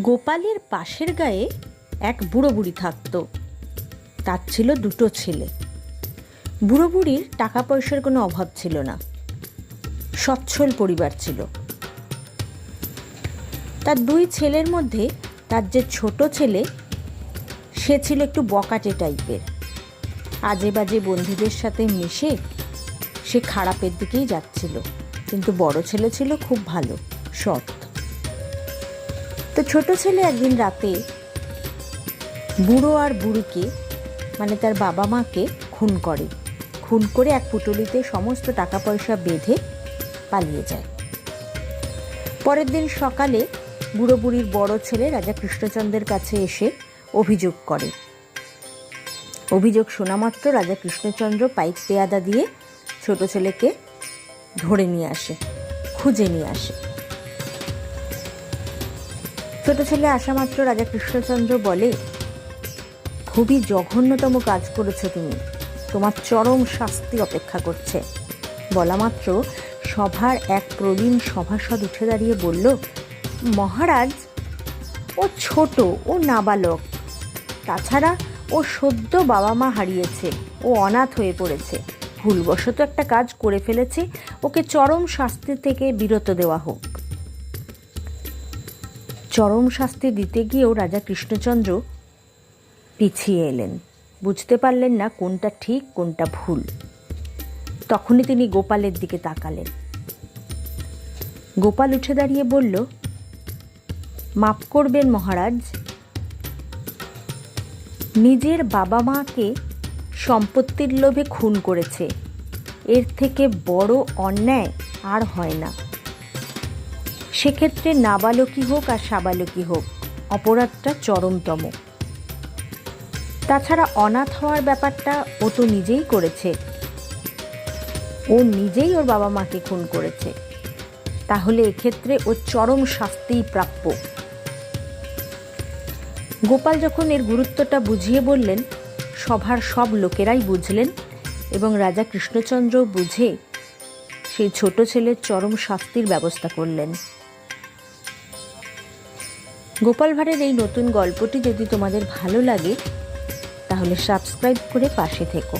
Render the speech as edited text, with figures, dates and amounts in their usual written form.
গোপালের পাশের গায়ে এক বুড়ো বুড়ি থাকতো। তার ছিল দুটো ছেলে। বুড়ো বুড়ির টাকা পয়সার কোনো অভাব ছিল না, সচ্ছল পরিবার ছিল। তার দুই ছেলের মধ্যে তার যে ছোট ছেলে, সে ছিল একটু বকাটে টাইপের। আজে বাজে বন্ধুদের সাথে মিশে সে খারাপের দিকেই যাচ্ছিল, কিন্তু বড় ছেলে ছিল খুব ভালো, সৎ। তো ছোট ছেলে একদিন রাতে বুড়ো আর বুড়িকে, মানে তার বাবা মাকে খুন করে এক পুটুলিতে সমস্ত টাকা পয়সা বেঁধে পালিয়ে যায়। পরের দিন সকালে বুড়ো বুড়ির বড় ছেলে রাজা কৃষ্ণচন্দ্রের কাছে এসে অভিযোগ করে। অভিযোগ শোনা মাত্র রাজা কৃষ্ণচন্দ্র পাইক পেয়াদা দিয়ে ছোট ছেলেকে ধরে নিয়ে আসে, খুঁজে নিয়ে আসে। ছোট ছেলে আসা মাত্র রাজা কৃষ্ণচন্দ্র বলে, খুবই জঘন্যতম কাজ করেছো তুমি, তোমার চরম শাস্তি অপেক্ষা করছে। বলা মাত্র সভার এক প্রবীণ সভাসদ উঠে দাঁড়িয়ে বলল, মহারাজ, ও ছোট, ও নাবালক, তাছাড়া ও সদ্য বাবা মা হারিয়েছে, ও অনাথ হয়ে পড়েছে, ভুলবশত একটা কাজ করে ফেলেছে, ওকে চরম শাস্তি থেকে বিরত দেওয়া হোক। চরম শাস্তি দিতে গিয়েও রাজা কৃষ্ণচন্দ্র পিছিয়ে এলেন, বুঝতে পারলেন না কোনটা ঠিক কোনটা ভুল। তখনই তিনি গোপালের দিকে তাকালেন। গোপাল উঠে দাঁড়িয়ে বলল, মাপ করবেন মহারাজ, নিজের বাবা মাকে সম্পত্তির লোভে খুন করেছে, এর থেকে বড় অন্যায় আর হয় না। সেক্ষেত্রে নাবালকই হোক আর সাবালকই হোক, অপরাধটা চরমতম। তাছাড়া অনাথ হওয়ার ব্যাপারটা ও তো নিজেই করেছে, ও নিজেই ওর বাবা মাকে খুন করেছে, তাহলে এক্ষেত্রে ও চরম শাস্তিই প্রাপ্য। গোপাল যখন এর গুরুত্বটা বুঝিয়ে বললেন, সভার সব লোকেরাই বুঝলেন এবং রাজা কৃষ্ণচন্দ্র বুঝে সেই ছোট ছেলের চরম শাস্তির ব্যবস্থা করলেন। গোপাল ভাঁড়ের এই নতুন গল্পটি যদি তোমাদের ভালো লাগে তাহলে সাবস্ক্রাইব করে পাশে থেকো।